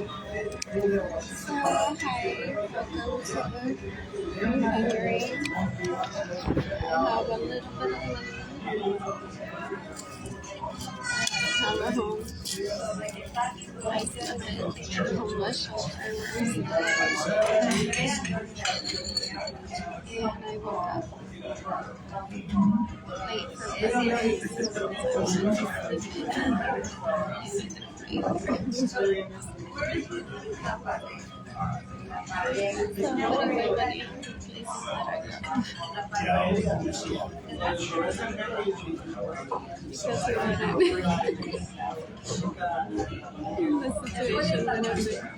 So, hi, welcome to Hungary. I have a little bit of money. I have a home. I spent it at homeless shelter and I woke up late for business. So, what are my money places that I go? Because we were in the situation when I'm there.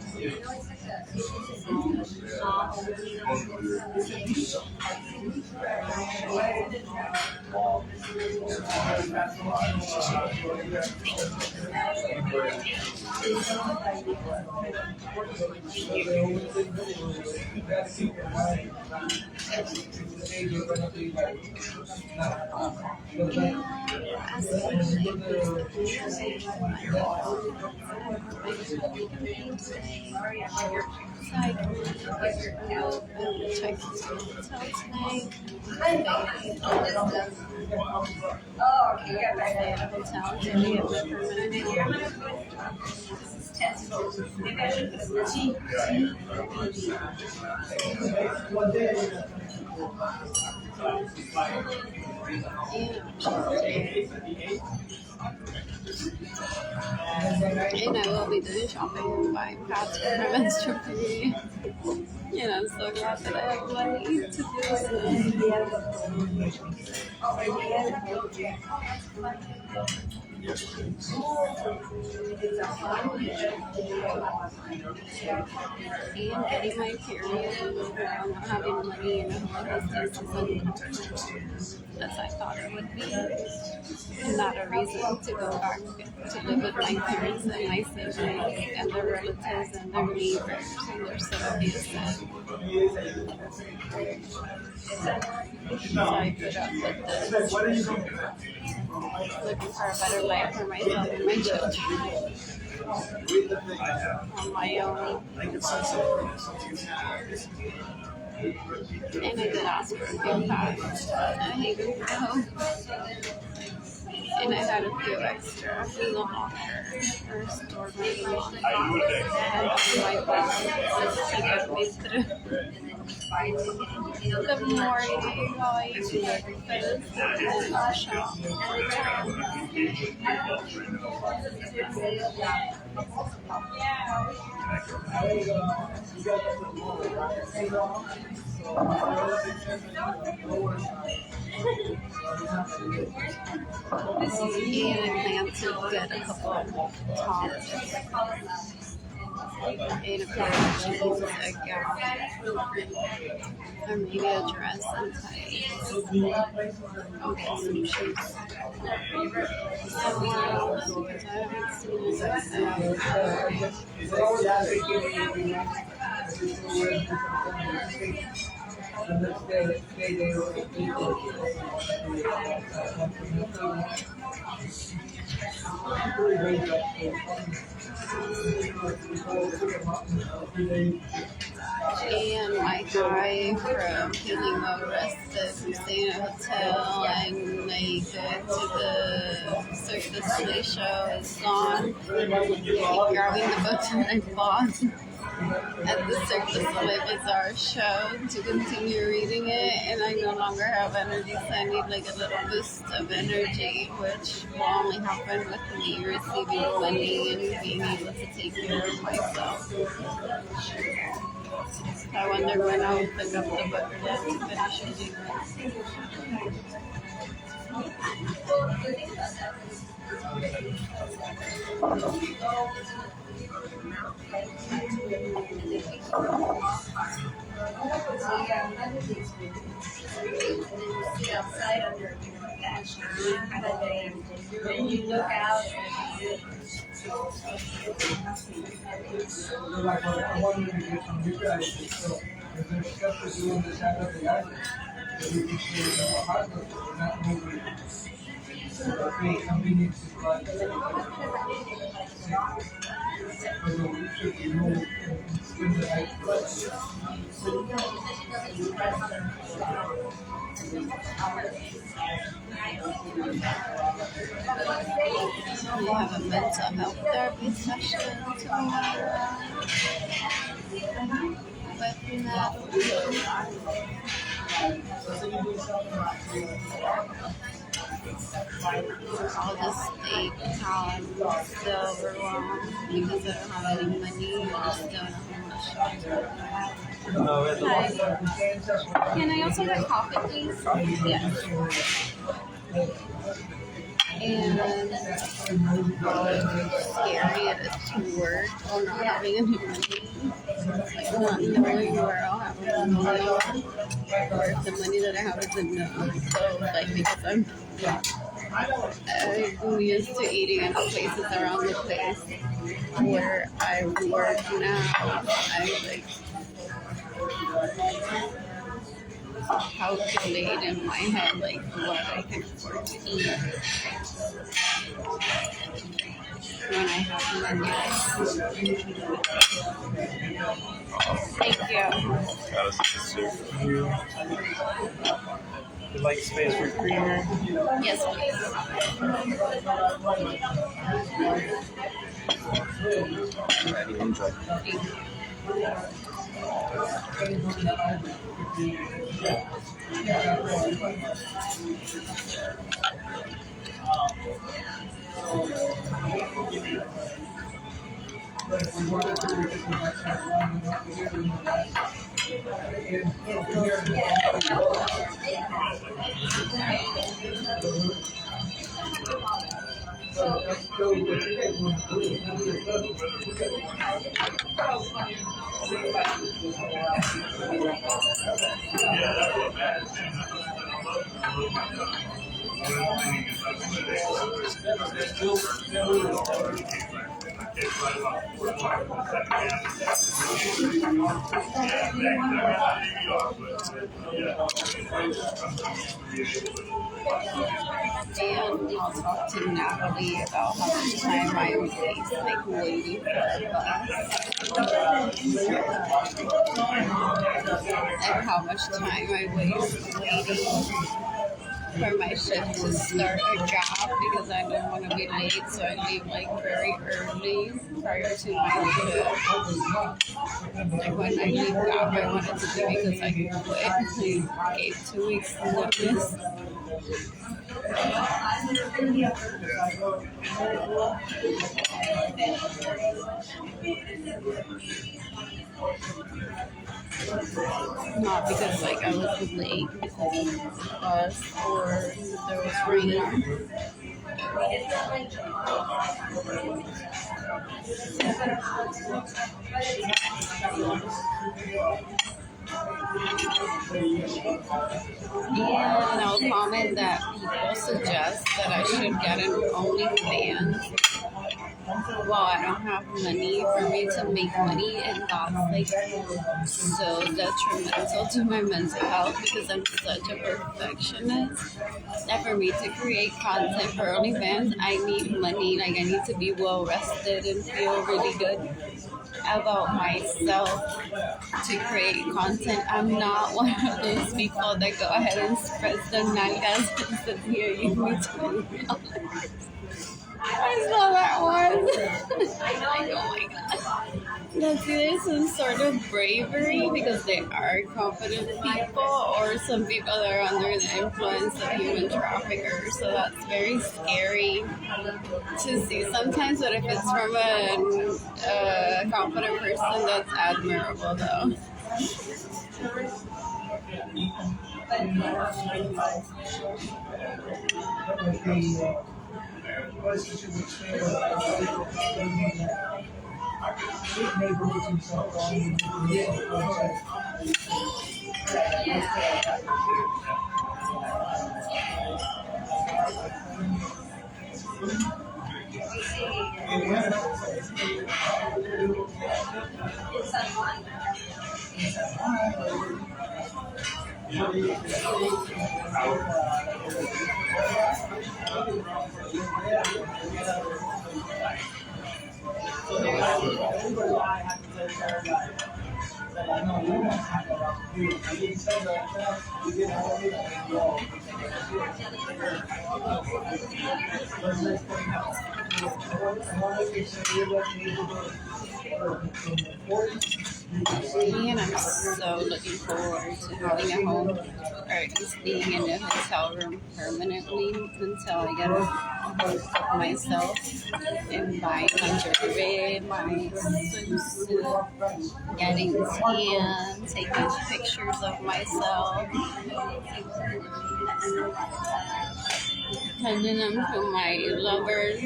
So I can go and check into the hotel tonight. Stay at a hotel until we get my permanent and I will be doing shopping and buying pads for my menstrual period. And I'm so glad that I have money to do and getting my period and not having money in a hostess is uncomfortable as I thought it would be. And not a reason to go back to live with my parents and my siblings and their relatives and their neighbors and their siblings. So I put up with this, looking for a better life for myself and my children on my own. And I did ask for a few packs. I hated to go. And I had a few extra in the locker or stored in the locker. And my phone just to get me through the morning while I used to breakfast and I'll shop. And I plan to get a couple of tops and a pair of jeans, a gown, or maybe a dress and tights. I'll get some shoes somewhere else because I haven't seen it. And my guy from feeling arrested from staying at a hotel and I go to the Cirque du Soleil show is gone. I keep grabbing the book that I bought at the Cirque du Soleil Bazaar show to continue reading it, and I no longer have energy, so I need like a little boost of energy, which will only happen with me receiving money and being able to take care of myself. I wonder when I'll pick up the book to finish reading outside under that kind of thing. Then you look out We have a mental health therapy session tomorrow with Natalie. I'll just state how I'm still overwhelmed because I don't have any money. I just don't know how much shelter I have. Hi. Can I also get coffee, please? Yes. And it's scary at to work or not having any money. Like not knowing where I'll have money or if the money that I have is enough. So like because I'm used to eating in places around the place where I work now. I like calculate in my head like what I can afford to eat when I have money. Thank you. Would like space for creamer? Yes, please. Ready, enjoy. Thank you. And I'll talk to Natalie about how much time I waste like waiting for a bus. And how much time I waste waiting for my shift to start a job because I don't want to be late, so I leave like very early prior to my shift. Like when I leave job, I wanted to do because I quit. I gave 2 weeks notice. Not because like I was late because of the bus or there was rain. And I'll comment that people suggest that I should get an OnlyFans. Well, I don't have money for me to make money, and that's like so detrimental to my mental health because I'm such a perfectionist. That for me to create content for OnlyFans, I need money. Like I need to be well rested and feel really good about myself to create content. I'm not one of those people that go ahead and spread the nalgas and says, here, you need $20. I saw that one. Like, oh my god. That's either some sort of bravery because they are confident people or some people that are under the influence of human traffickers. So that's very scary to see sometimes. But if it's from a confident person, that's admirable though. And I'm so looking forward to having a home, or at least being in a hotel room permanently until I get myself and buy my jewelry, my swimsuit, getting tan, taking pictures of myself, sending them to my lovers.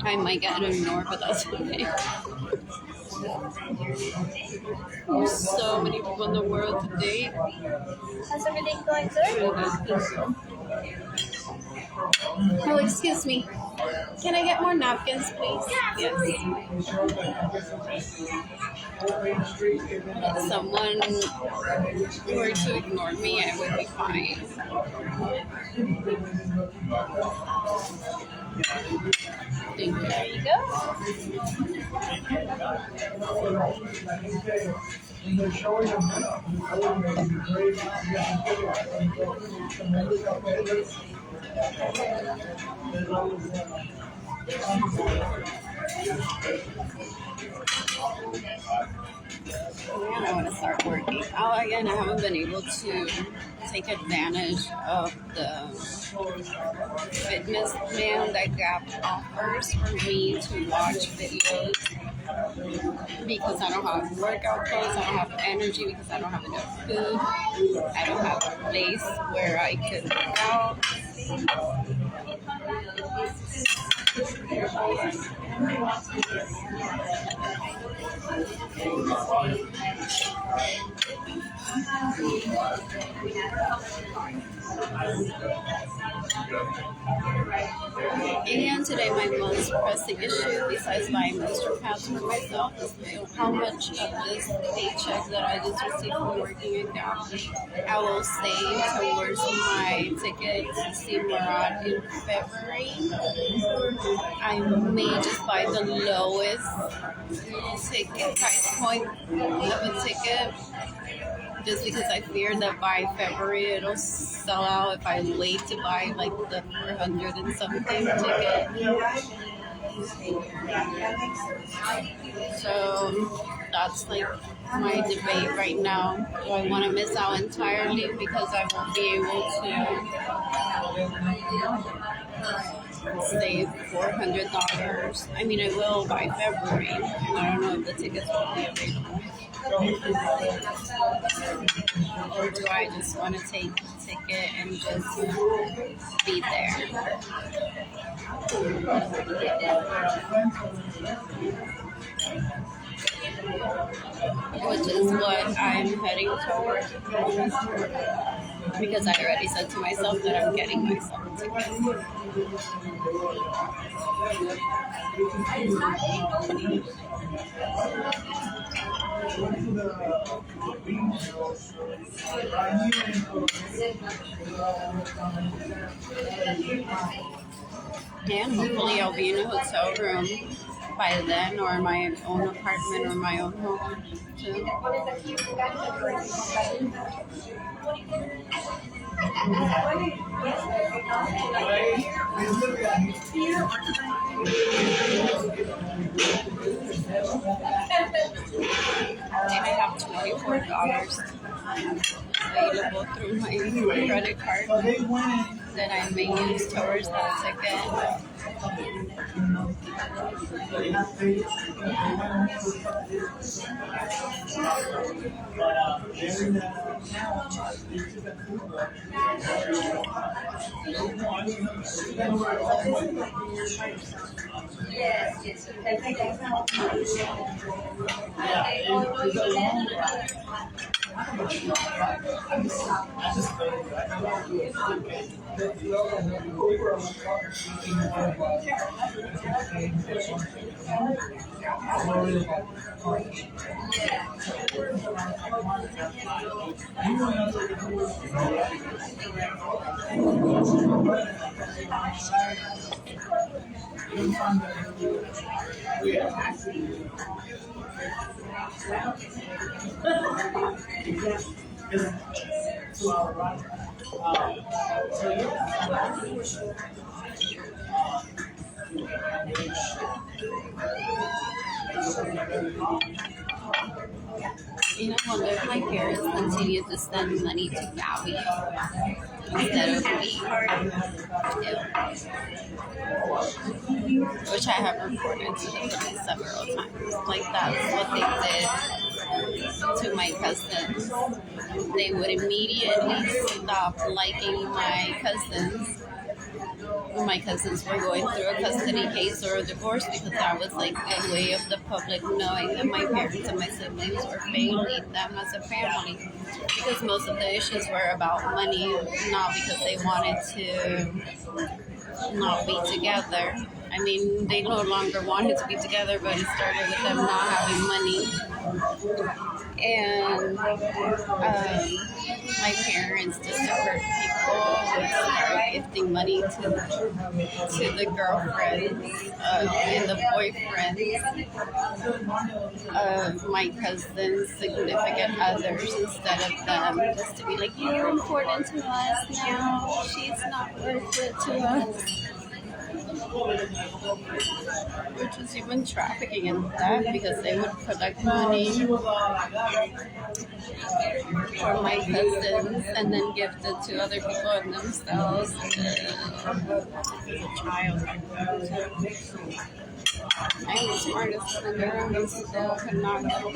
I might get ignored, but that's okay. There's so many people in the world today. How's everything going, sir? Oh, excuse me. Can I get more napkins, please? Yes. If someone were to ignore me, I would be fine. Thank you. There you go. And I want to start working out again. I haven't been able to take advantage of the fitness band that Gap offers for me to watch videos because I don't have workout clothes, I don't have energy because I don't have enough food, I don't have a place where I could work out. And today my most pressing issue, besides buying menstrual pads for myself, is how much of this paycheck that I just received from working at Gap I will save towards my ticket to see Murad in February. I may just buy the lowest ticket price point of a ticket, just because I fear that by February it'll sell out if I wait to buy like the 400 and something ticket. So that's like my debate right now. Do I want to miss out entirely because I won't be able to save $400? I mean, I will by February. I don't know if the tickets will be available. Or do I just want to take the ticket and just be there? Which is what I'm heading towards, because I already said to myself that I'm getting myself a ticket. And hopefully I'll be in a hotel room by then, or my own apartment or my own home too. And I have $24 available through my credit card that I may use towards that ticket. You know, I wonder if my parents continue to send money to Gabby instead of me. Yeah. Which I have reported to the police several times. Like, that's what they did to my cousins. They would immediately stop liking my cousins when my cousins were going through a custody case or a divorce, because that was like a way of the public knowing that my parents and my siblings were failing them as a family, because most of the issues were about money, not because they wanted to not be together. I mean, they no longer wanted to be together, but it started with them not having money. And my parents just to hurt people would start gifting money to the girlfriends and the boyfriends of my cousin's significant others, instead of them, just to be like, you're important to us now, she's not worth it to us. Which is even trafficking in theft, because they would collect money for my cousins and then gift it to other people and themselves as a child. I'm the smartest in the room and still could not get them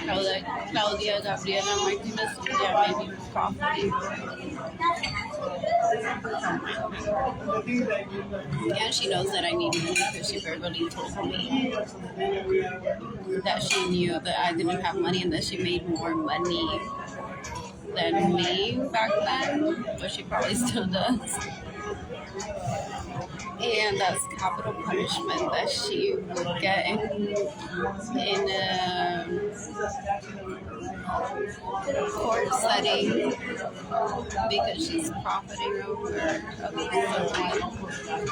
So Claudia Gabriela Martinez, yeah, maybe property. Yeah, she knows that I need money because she verbally told me that she knew that I didn't have money and that she made more money than me back then, but she probably still does. And that's capital punishment that she would get in a court setting, because she's profiting over a someone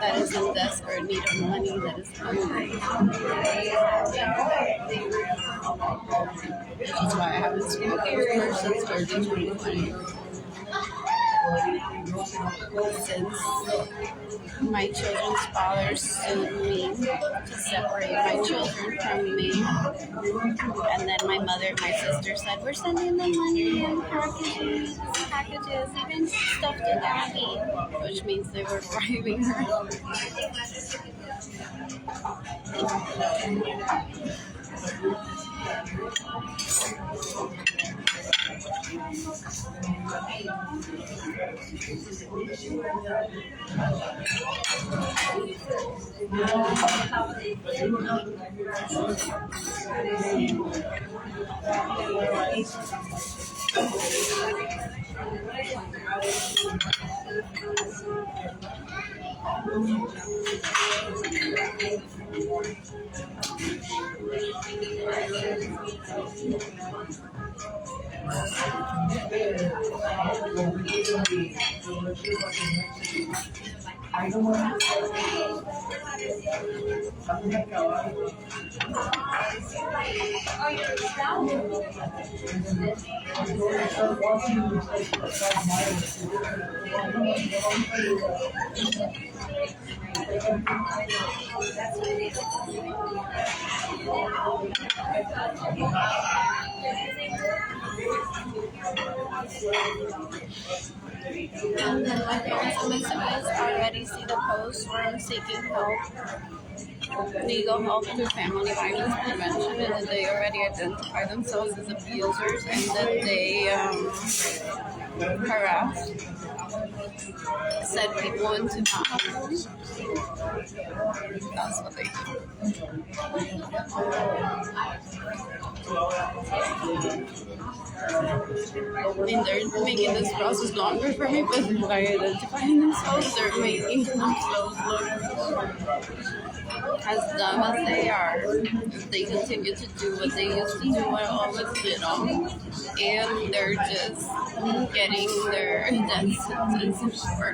that is in desperate need of money, that is hungry. Which is why I haven't spoken to her since early 2020. Since my children's father sued me to separate my children from me, and then my mother and my sister said, we're sending them money and packages, even stuff to Daddy, which means they were bribing her. And then my parents and my siblings already see the post where I'm seeking help legal help through family violence prevention, and that they already identify themselves as abusers, and that they harass said people into not helping. That's what they do. And they're making this process longer for me, but by identifying themselves, they're making themselves look as dumb as they are. They continue to do what they used to do when all was little, and they're just getting their death sentence for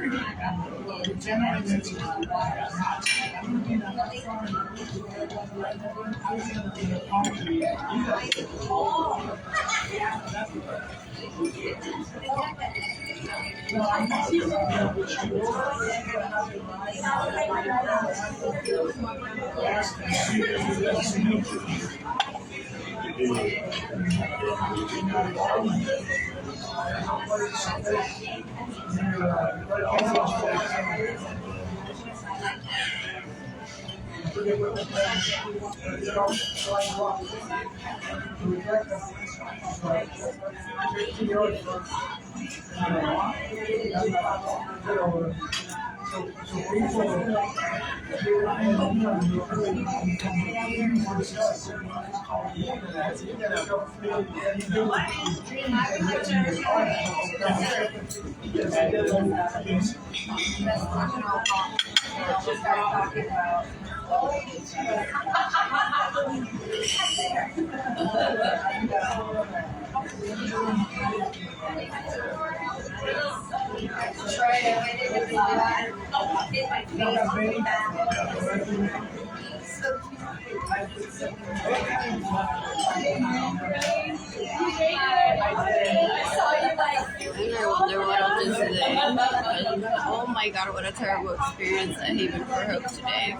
And I wonder what I'll do today. Oh my god, what a terrible experience at Haven for Hope today.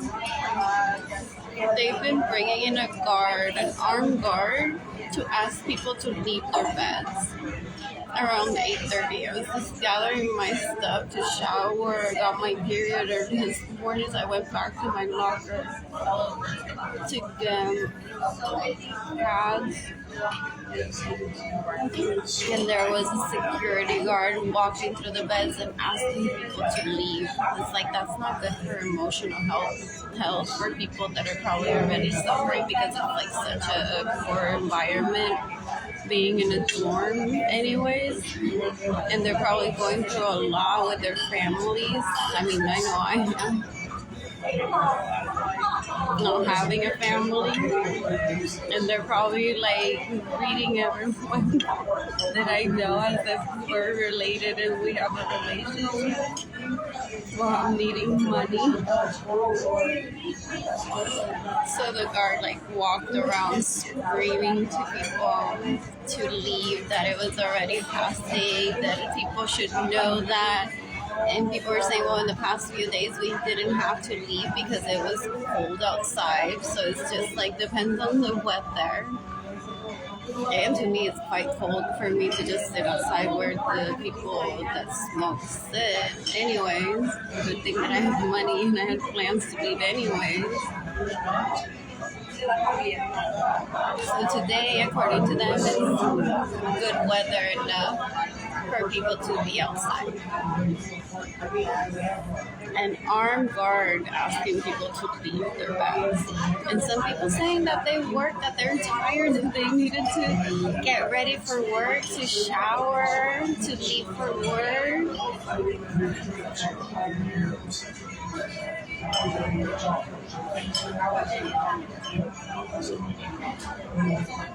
They've been bringing in a guard, an armed guard, to ask people to leave their beds. Around 8:30, I was just gathering my stuff to shower, got my period, or this morning I went back to my locker to get pads. And there was a security guard walking through the beds and asking people to leave. It's like, that's not good for emotional health for people that are probably already suffering because of like such a poor environment, being in a dorm anyways, and they're probably going through a lot with their families. I mean, I know I am. Not having a family, and they're probably like greeting everyone that I know as if we're related and we have a relationship while I'm needing money. So the guard like walked around screaming to people to leave, that it was already past 8, that people should know that. And people were saying, well, in the past few days we didn't have to leave because it was cold outside. So it's just like depends on the weather. And to me, it's quite cold for me to just sit outside where the people that smoke sit. Anyways, good thing that I have money and I had plans to leave anyways. So today, according to them, it's good weather enough for people to be outside. An armed guard asking people to leave their beds. And some people saying that they worked, that they're tired, that they needed to get ready for work, to shower, to leave for work.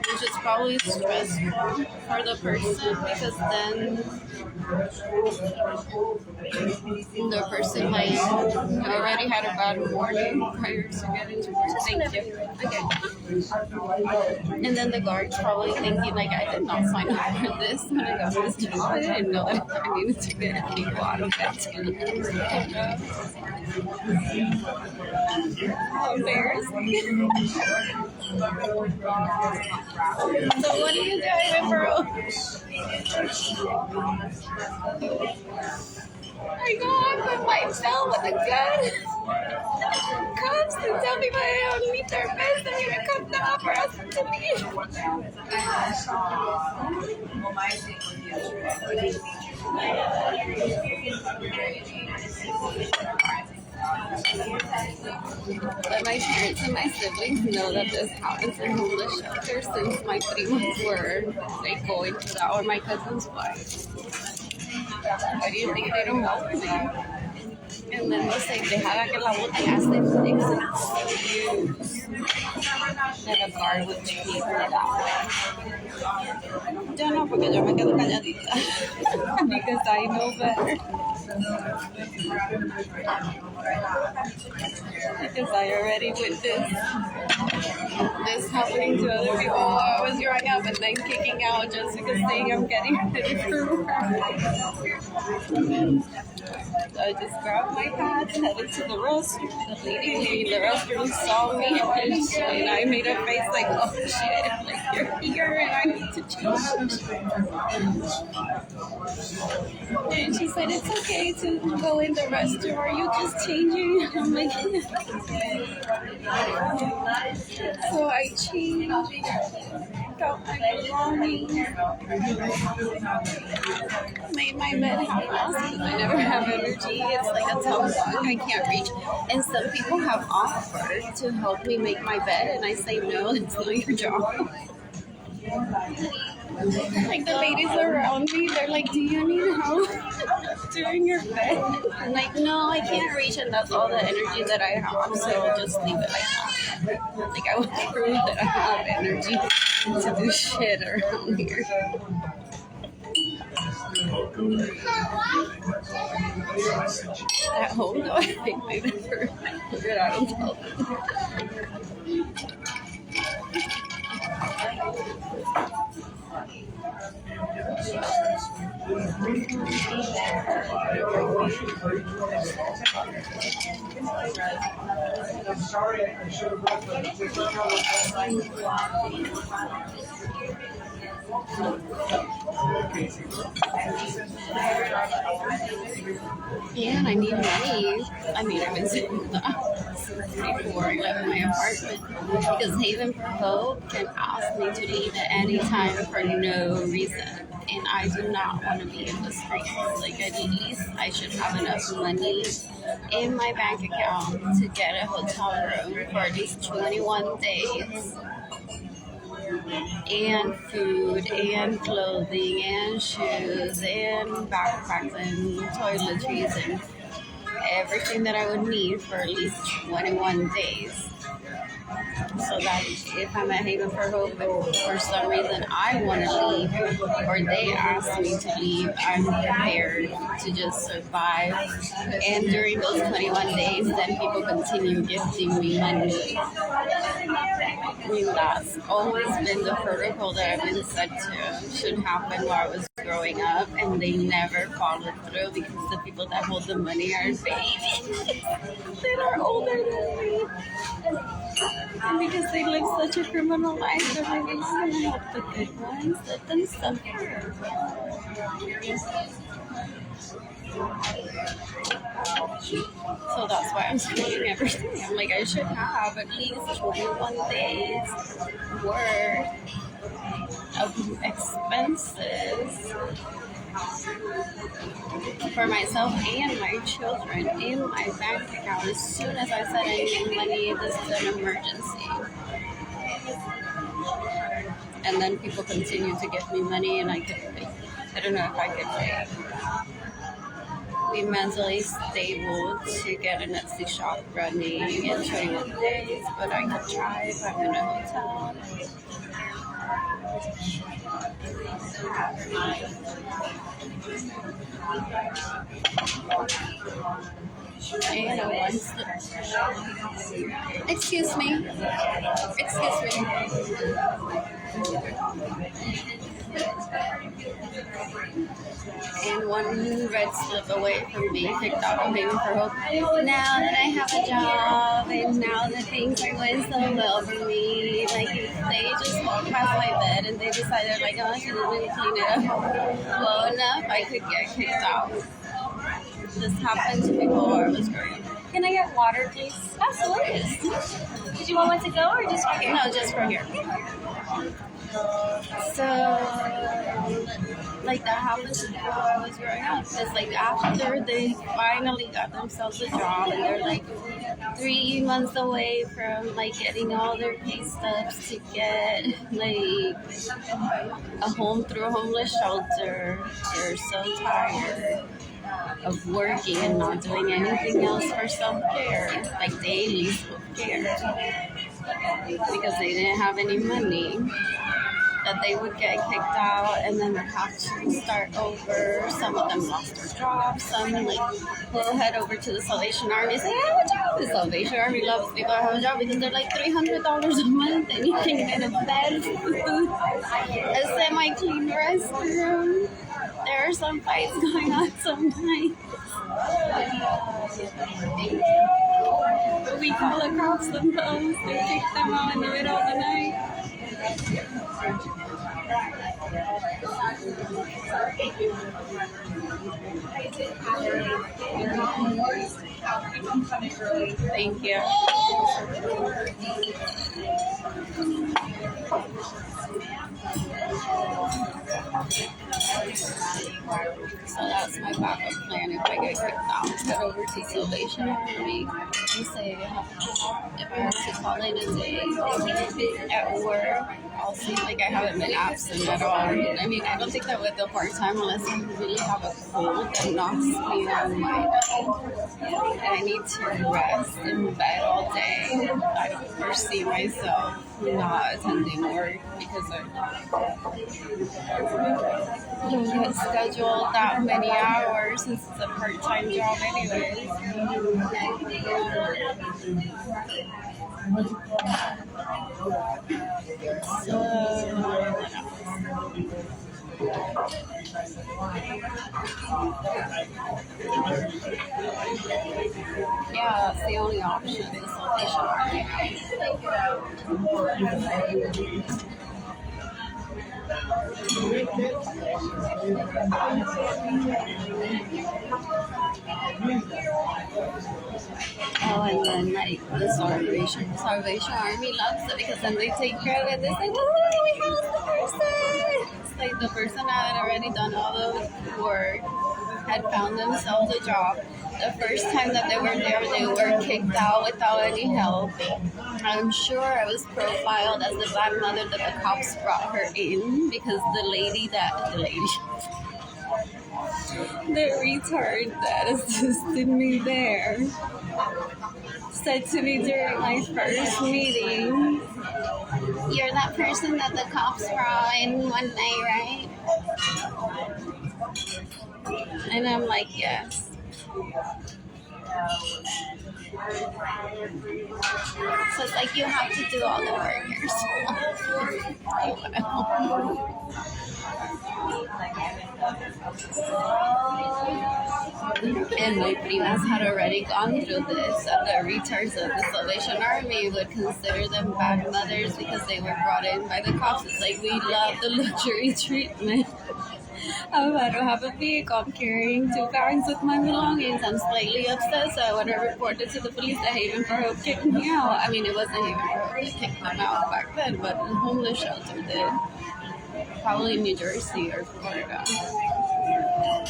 Which is probably stressful for the person, because then the person like already had a bad morning prior to getting to work. Thank you. Okay. And then the guard's probably thinking like, I did not sign up for this when I got this job. I didn't know that I needed to get people out of bed. How embarrassing. So what are you doing, bro? I go on with myself with a gun. cops and tell people they don't leave their beds, they're gonna come down for us to leave. But my parents and my siblings know that this happens in homeless shelters since my 3 months were like going to that, or my cousin's wife. Why do you think they don't help me? And then they'll say, deja que la bote hace excuse that a guard would treat her that way. Yo no, porque yo me quedo calladita because I know better. Because I already witnessed this happening to other people. I was growing up and then kicking out just because saying I'm getting ready for work. So I just grabbed my pants, headed to the restroom. The lady in the restroom saw me and I made a face like, oh shit, like you're here and I need to change. And she said, it's okay to go in the restroom. Are you just changing? I'm like, yeah. So I changed, got my belongings, made my bed half because I never have energy. It's like a tough one. I can't reach. And some people have offered to help me make my bed, and I say no, it's not your job. Like the ladies around me, they're like, do you need help doing your bed? I'm like, no, I can't reach, and that's all the energy that I have, so just leave it like that. Like I want to prove that I have energy to do shit around here. At home, though, I make my bed for 100. I don't tell them. I'm sorry, I should have brought And I need money. I mean, I've been sitting in the office before I left my apartment because Haven for Hope can ask me to leave at any time for no reason. And I do not want to be in the streets. Like, at least I should have enough money in my bank account to get a hotel room for at least 21 days. And food, and clothing, and shoes, and backpacks, and toiletries, and everything that I would need for at least 21 days. So that if I'm at Haven for Hope and for some reason I want to leave or they ask me to leave, I'm prepared to just survive. And during those 21 days, then people continue gifting me money. I mean, that's always been the protocol that I've been said to should happen while I was growing up, and they never followed through because the people that hold the money are babies that are older than me. And because they live such a criminal life, they're like, I just want to help the good ones, let them suffer. So that's why I'm saying everything. I'm like, I should have at least 21 days worth of expenses for myself and my children in my bank account. As soon as I said I need money, this is an emergency. And then people continue to give me money and I couldn't pay. I don't know if I could pay. Be mentally stable to get an Etsy shop running in 21 days, but I could try if I'm in a hotel. And once excuse me. And one red slip away from being kicked out of Haven for Hope. Now that I have a job and now that things are going so well for me, like if they just walked past my bed and they decided like, oh, I should really clean it up well enough, I could get kicked out. This happened to people while I was growing up. Can I get water, please? Absolutely. Did you want one to go or just for here? No, just for here. So, like that happens before I was growing up. It's like after they finally got themselves a job and they're like 3 months away from like getting all their pay stubs to get like a home through a homeless shelter. They're so tired of working and not doing anything else for self-care, like daily self-care, because they didn't have any money, that they would get kicked out and then would have to start over. Some of them lost their jobs. Some like will head over to the Salvation Army and say, I have a job. The Salvation Army loves people that have a job because they're like $300 a month and you can get a bed, food, a semi-clean restroom. There are some fights going on sometimes. We call the cops sometimes. They take them out in the middle of the night. Thank you. So that's my backup plan if I get kicked out. Get over to Salvation Army and say if I have to call in a day at work, I'll see like I haven't been absent at all. I mean, I don't think that with the part-time unless I really have a cold that knocks me on my and I need to rest in bed all day. I don't foresee myself not attending work because I don't get scheduled that many hours since it's a part-time job anyways. So, yeah, that's the only option, the Salvation Army. Oh, and then like the Salvation Army loves it because then they take care of it. They say, "Oh, we house the person." It's like the person that had already done all the work had found themselves a job. The first time that they were there, they were kicked out without any help. I'm sure I was profiled as the bad mother that the cops brought her in because the retard that assisted me there said to me during my first meeting, "You're that person that the cops brought in one night, right?" And I'm like, "Yes." So it's like you have to do all the work yourself. And my primas had already gone through this. The retards of the Salvation Army would consider them bad mothers because they were brought in by the cops. It's like we love the luxury treatment. I don't have a vehicle. I'm carrying 2 bags with my belongings. I'm slightly upset, so I want to report it to the police that Haven for Hope kicked me out. I mean, it wasn't Haven for Hope that kicked them out back then, but the homeless shelter did. Probably New Jersey or Florida.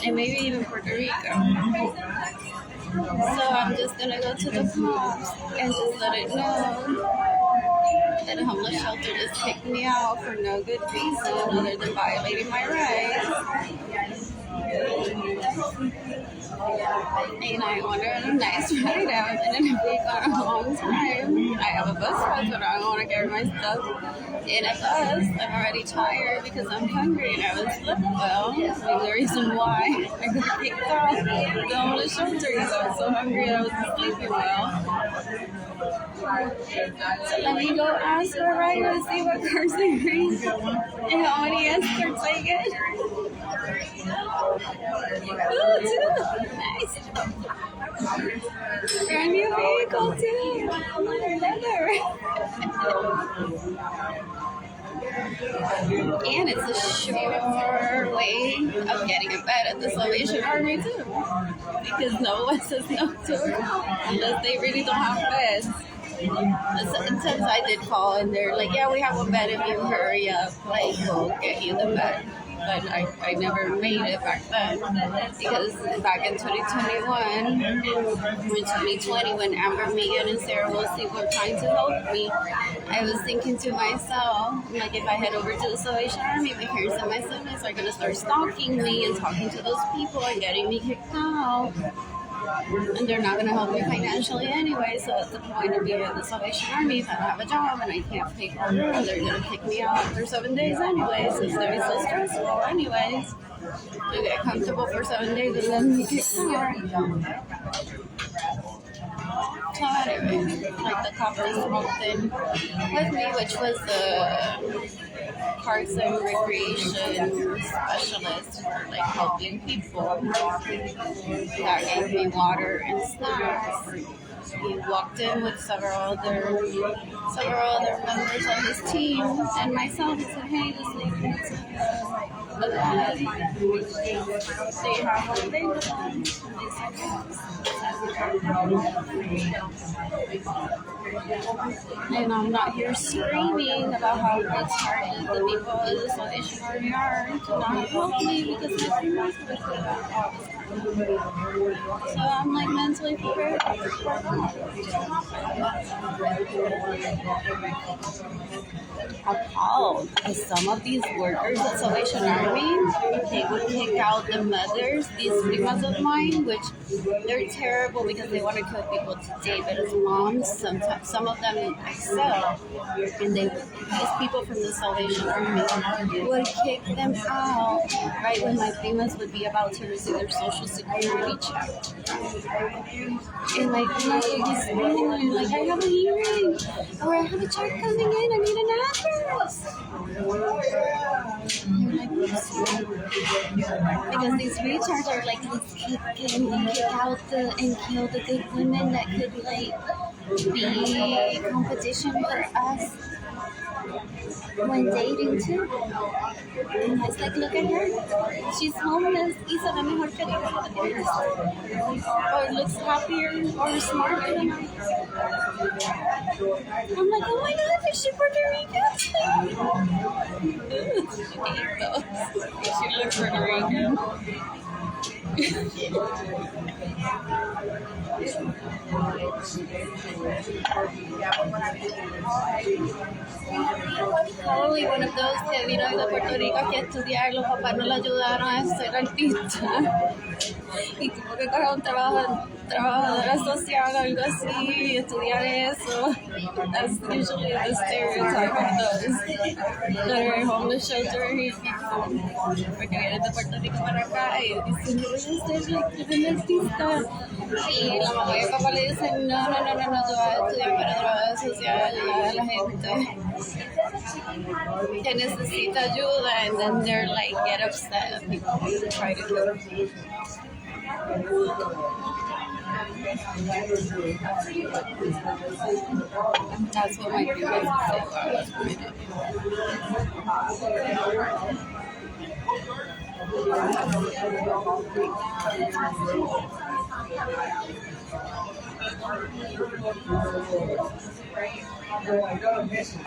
And maybe even Puerto Rico. So I'm just going to go to the cops and just let it know that a homeless shelter just kicked me out for no good reason other than violating my rights. And I ordered a nice ride out and then we got a long time. I have a bus pass, but I don't want to carry my stuff in a bus. I'm already tired because I'm hungry and I was sleeping well. I mean, the reason why I got kicked off the homeless shelter is I was so hungry and I wasn't sleeping well. So let me go ask for a ride and see what cars they bring and how many escorts I get. Ooh, too. Nice. Brand new vehicle too. Leather. And it's a sure way of getting a bed at the Salvation Army too. Because no one says no to it unless they really don't have beds. Sometimes I did call and they're like, yeah, we have a bed if you hurry up, like we'll get you the bed. But I never made it back then because back in 2021 or 2020 when Amber, Megan, and Sarah Wilsey were trying to help me, I was thinking to myself, like if I head over to the Salvation Army, my parents and my siblings are going to start stalking me and talking to those people and getting me kicked out. And they're not going to help me financially anyway, so what's the point of being in the Salvation Army if I don't have a job and I can't pay for it, and they're going to kick me out after 7 days anyways, since they're so stressful anyways. To get comfortable for 7 days and then be kicked out. So anyway, like the cop just walked in with me, which was the Parks and Recreation specialist for like helping people. That gave me water and snacks. He walked in with several other members of his team and myself. He said, "Hey, this lady needs a bed. Do you have one available?" They said yes. And I'm not here screaming about how retarded the people in the Salvation Army are to not help me because my parents would do that. So I'm like mentally prepared for appalled as some of these workers at Salvation Army, they would kick out the mothers, these primas of mine, which they're terrible because they want to kill people today, but as moms, sometimes some of them excel, and these people from the Salvation Army would kick them out right when my primas would be about to receive their Social Security check. And like, my baby's screaming, like, I have a hearing, or I have a check coming in, I need an address. Because these retards are like, let's kick out and kill the good women that could like be competition for us when dating too. And it's like, look at her, she's homeless, hizo la mejor carrera, or looks happier or smarter than I. I'm like, oh my god, is she Puerto Rican? She looks Puerto Rican. Probably one of those que vino de Puerto Rico aquí a estudiar, los papás no le ayudaron a ser artista y tuvo que coger un trabajadora social o algo así y estudiar eso. That's usually the stereotype of those that are in homeless shelter here porque vienen de Puerto Rico para acá y dicen, yo voy a ser un artista. Y la mamá y el papá le dicen, no, tú vas a estudiar para trabajo social a la gente que necesita ayuda, and then they're like, get upset at people who try to kill them. That's what my parents say while I was reading. I got a message.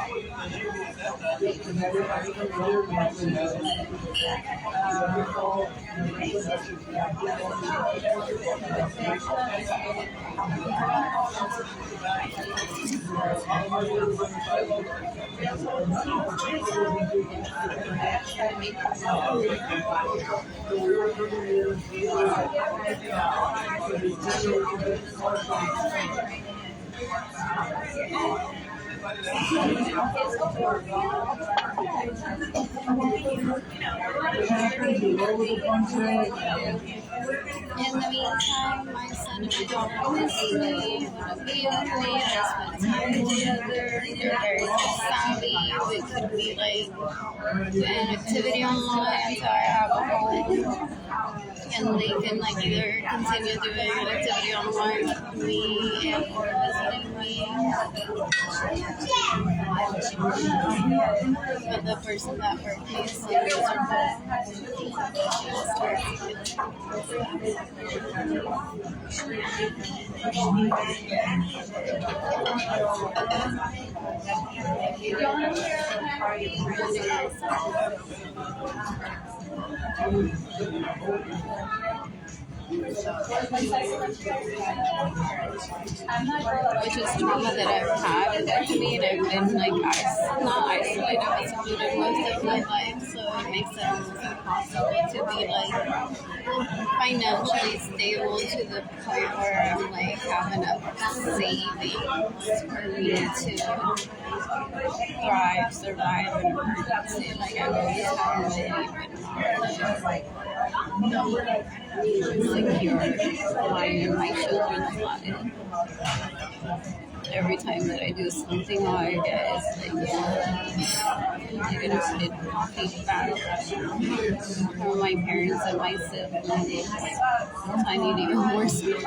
In the meantime, my son and my daughter miss me, want to be with me, I spend time together, they're very savvy, we could be like an activity online, so I have a home, and they can like either continue doing an activity online with me or visiting me. But the person that hurt me is so miserable. Which is trauma that I've had with me, and I've been like not isolated, but secluded most of my life, so it makes it almost impossible to be like financially stable to the point where I'm like have enough savings for me to thrive, survive, and emergency. Like I've always had secure mine and my children's lives. Every time that I do something, all I get is like negative feedback from my parents and my siblings. I need even more support.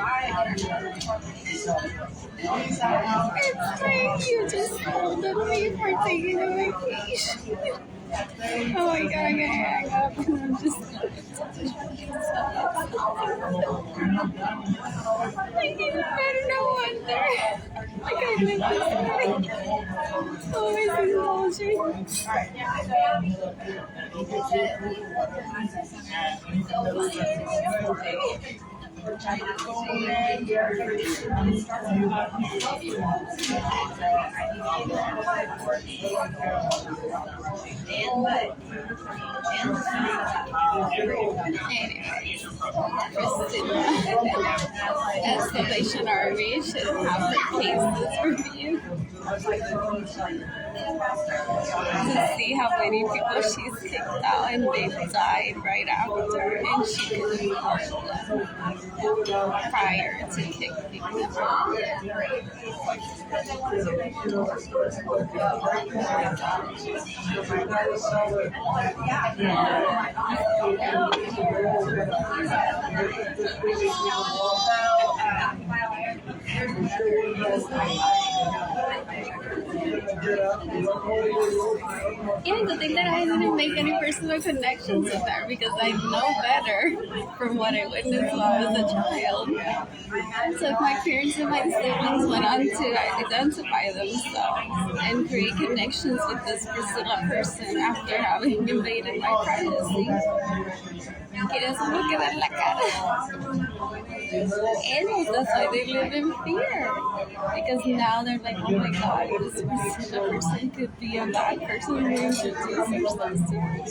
It's great. You just scolded me for taking a vacation. Oh my god, I'm gonna hang up and I'm just gonna like even better, no wonder. Like I've been always indulging. Salvation Army should have her cases reviewed to see how many people she's kicked out and they've died right after, and she could have caught them prior to kicking them out. Even the thing that I didn't make any personal connections with her because I know better from what I witnessed while I was a child. So if my parents and my siblings went on to identify themselves and create connections with this Priscilla person after having invaded my privacy, ¿quieres uno que ver la cara? And that's why they live in fear. Because now they're like, oh my god, this person could be a bad person who introduces themselves to me.